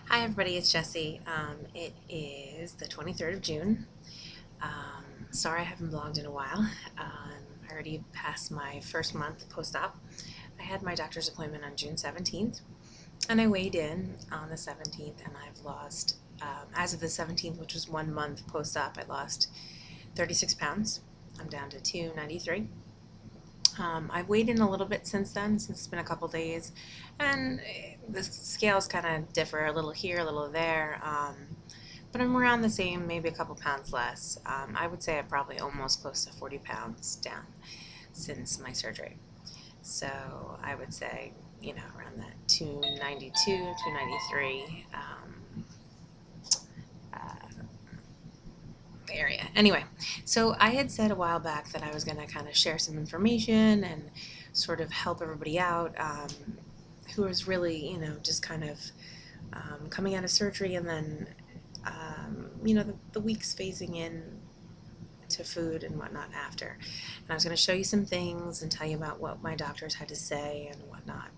Hi everybody, it's Jessie. It is the 23rd of June. Sorry I haven't vlogged in a while. I already passed my first month post-op. I had my doctor's appointment on June 17th, and I weighed in on the 17th, and I've lost, as of the 17th, which was 1 month post-op, I lost 36 pounds. I'm down to 293. I've weighed in a little bit since then, since it's been a couple days, and the scales kind of differ a little here, a little there, but I'm around the same, maybe a couple pounds less. I would say I'm probably almost close to 40 pounds down since my surgery. So I would say, around that 292, 293 area. Anyway, so I had said a while back that I was going to kind of share some information and sort of help everybody out who was really, just kind of coming out of surgery and then, the weeks phasing in to food and whatnot after. And I was going to show you some things and tell you about what my doctors had to say and whatnot.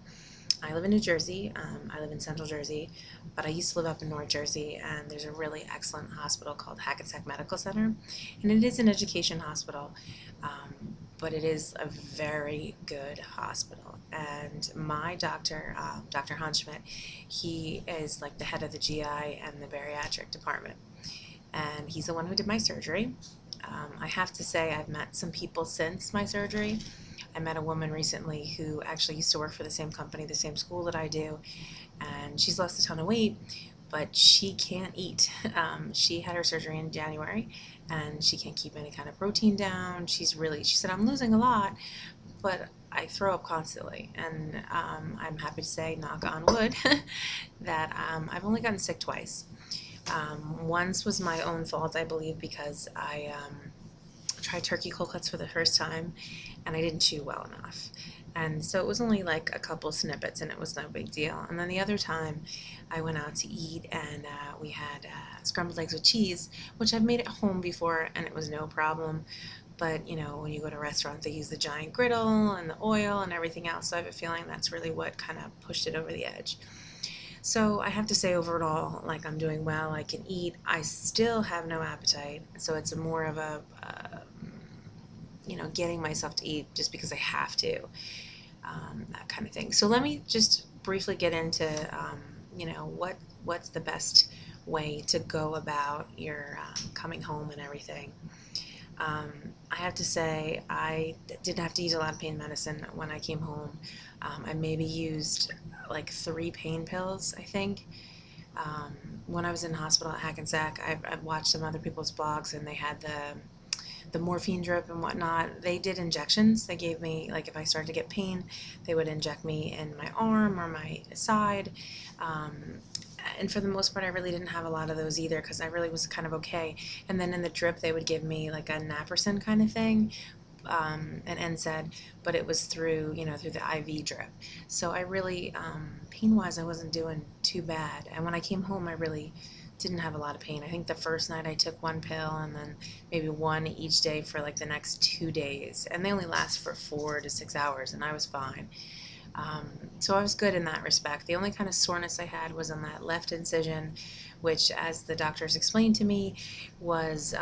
I live in New Jersey. I live in Central Jersey, but I used to live up in North Jersey, and there's a really excellent hospital called Hackensack Medical Center, and it is an education hospital, but it is a very good hospital. And my doctor, Dr. Hans Schmidt, he is like the head of the GI and the bariatric department, and he's the one who did my surgery. I have to say I've met some people since my surgery. I met a woman recently who actually used to work for the same company, the same school that I do, and she's lost a ton of weight, but she can't eat. She had her surgery in January, and she can't keep any kind of protein down. She said, I'm losing a lot, but I throw up constantly, and I'm happy to say, knock on wood, that I've only gotten sick twice. Once was my own fault, I believe, because I tried turkey cold cuts for the first time, and I didn't chew well enough. And so it was only like a couple snippets, and it was no big deal. And then the other time, I went out to eat, and we had scrambled eggs with cheese, which I've made at home before, and it was no problem. But, when you go to a restaurant, they use the giant griddle and the oil and everything else, so I have a feeling that's really what kind of pushed it over the edge. So I have to say overall, like, I'm doing well, I can eat, I still have no appetite, so it's more of a, getting myself to eat just because I have to, that kind of thing. So let me just briefly get into, what's the best way to go about your coming home and everything. I have to say I didn't have to use a lot of pain medicine when I came home. I maybe used like 3 pain pills, I think. When I was in hospital at Hackensack, I've watched some other people's blogs, and they had the morphine drip and whatnot. They did injections. They gave me, like, if I started to get pain, they would inject me in my arm or my side. And for the most part, I really didn't have a lot of those either, because I really was kind of okay. And then in the drip, they would give me like a naproxen kind of thing, an NSAID, but it was through, through the IV drip. So I really, pain-wise, I wasn't doing too bad. And when I came home, I really didn't have a lot of pain. I think the first night I took 1 pill, and then maybe 1 each day for like the next 2 days. And they only last for 4 to 6 hours, and I was fine. So I was good in that respect. The only kind of soreness I had was on that left incision, which, as the doctors explained to me, was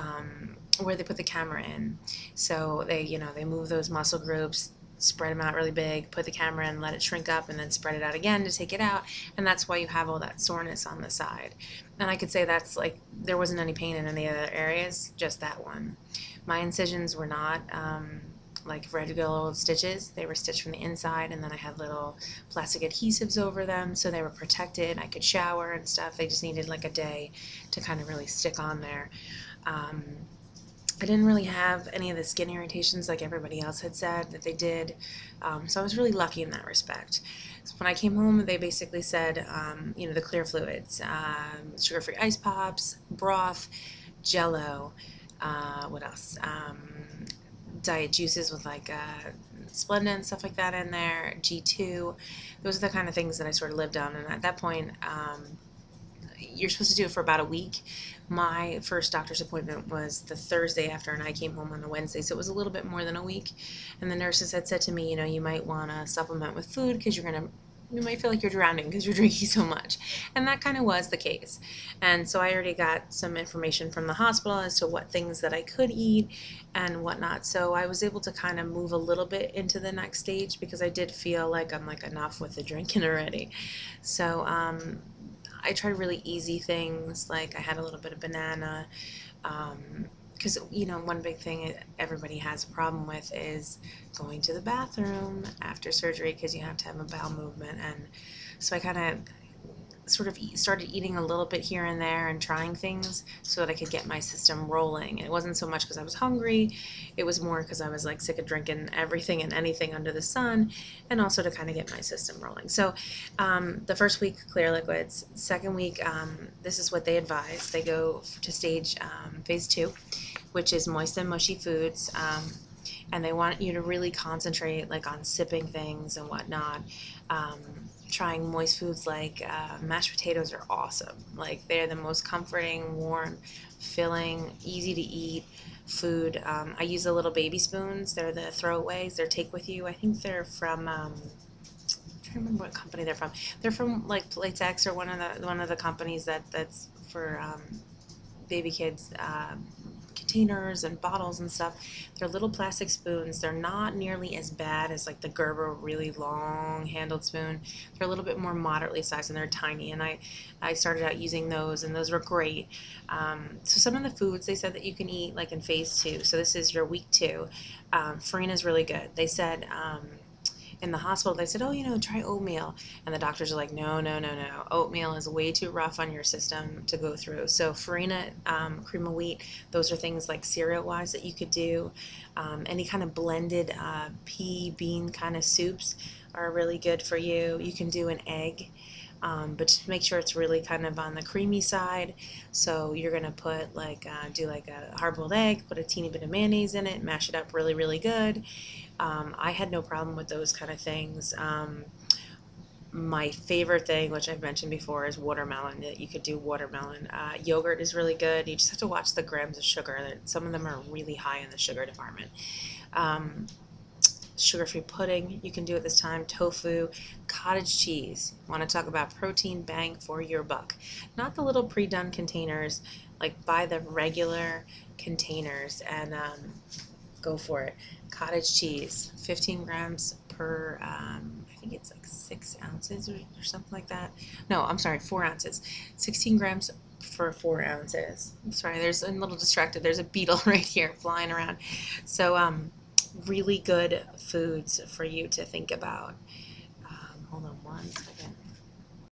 where they put the camera in. So they move those muscle groups, spread them out really big, put the camera in, let it shrink up, and then spread it out again to take it out, and that's why you have all that soreness on the side. And I could say that's like, there wasn't any pain in any other areas, just that one. My incisions were not like regular old stitches. They were stitched from the inside, and then I had little plastic adhesives over them, so they were protected. I could shower and stuff. They just needed like a day to kind of really stick on there. I didn't really have any of the skin irritations like everybody else had said that they did, so I was really lucky in that respect. So when I came home, they basically said, the clear fluids, sugar-free ice pops, broth, Jello, what else? Diet juices with like Splenda and stuff like that in there, G2. Those are the kind of things that I sort of lived on, and at that point, you're supposed to do it for about a week. My first doctor's appointment was the Thursday after, and I came home on the Wednesday, so it was a little bit more than a week. And the nurses had said to me, you might want to supplement with food because you're going to you might feel like you're drowning because you're drinking so much. And that kind of was the case. And so I already got some information from the hospital as to what things that I could eat and whatnot. So I was able to kind of move a little bit into the next stage because I did feel like I'm like enough with the drinking already. So I tried really easy things, like I had a little bit of banana. Because, one big thing everybody has a problem with is going to the bathroom after surgery because you have to have a bowel movement. And so I kind of sort of started eating a little bit here and there and trying things so that I could get my system rolling. It wasn't so much because I was hungry, it was more because I was like sick of drinking everything and anything under the sun, and also to kind of get my system rolling. So the first week, clear liquids. Second week, this is what they advise. They go to stage phase 2, which is moist and mushy foods. And they want you to really concentrate like on sipping things and whatnot. Trying moist foods like mashed potatoes are awesome. Like they're the most comforting, warm, filling, easy to eat food. I use the little baby spoons. They're the throwaways. They're take with you. I think they're from I'm trying to remember what company they're from. They're from like Playtex or one of the companies that's for baby kids. Containers and bottles and stuff. They're little plastic spoons. They're not nearly as bad as like the Gerber really long handled spoon. They're a little bit more moderately sized and they're tiny, and I started out using those, and those were great. So some of the foods they said that you can eat like in phase 2, so this is your week 2. Farina is really good. They said in the hospital, they said, oh, try oatmeal. And the doctors are like, no, no, no, no. Oatmeal is way too rough on your system to go through. So farina, cream of wheat, those are things like cereal-wise that you could do. Any kind of blended pea, bean kind of soups are really good for you. You can do an egg. But just make sure it's really kind of on the creamy side. So you're going to put do like a hard-boiled egg, put a teeny bit of mayonnaise in it, mash it up really, really good. I had no problem with those kind of things. My favorite thing, which I've mentioned before, is watermelon. You could do watermelon. Yogurt is really good. You just have to watch the grams of sugar. Some of them are really high in the sugar department. Sugar-free pudding, you can do at this time. Tofu, cottage cheese. Want to talk about protein bang for your buck. Not the little pre-done containers, like buy the regular containers and go for it. Cottage cheese, 15 grams per, I think it's like 6 ounces or something like that. No, I'm sorry, 4 ounces. 16 grams for 4 ounces. I'm sorry, there's a little distracted. There's a beetle right here flying around. So, really good foods for you to think about. Hold on one second.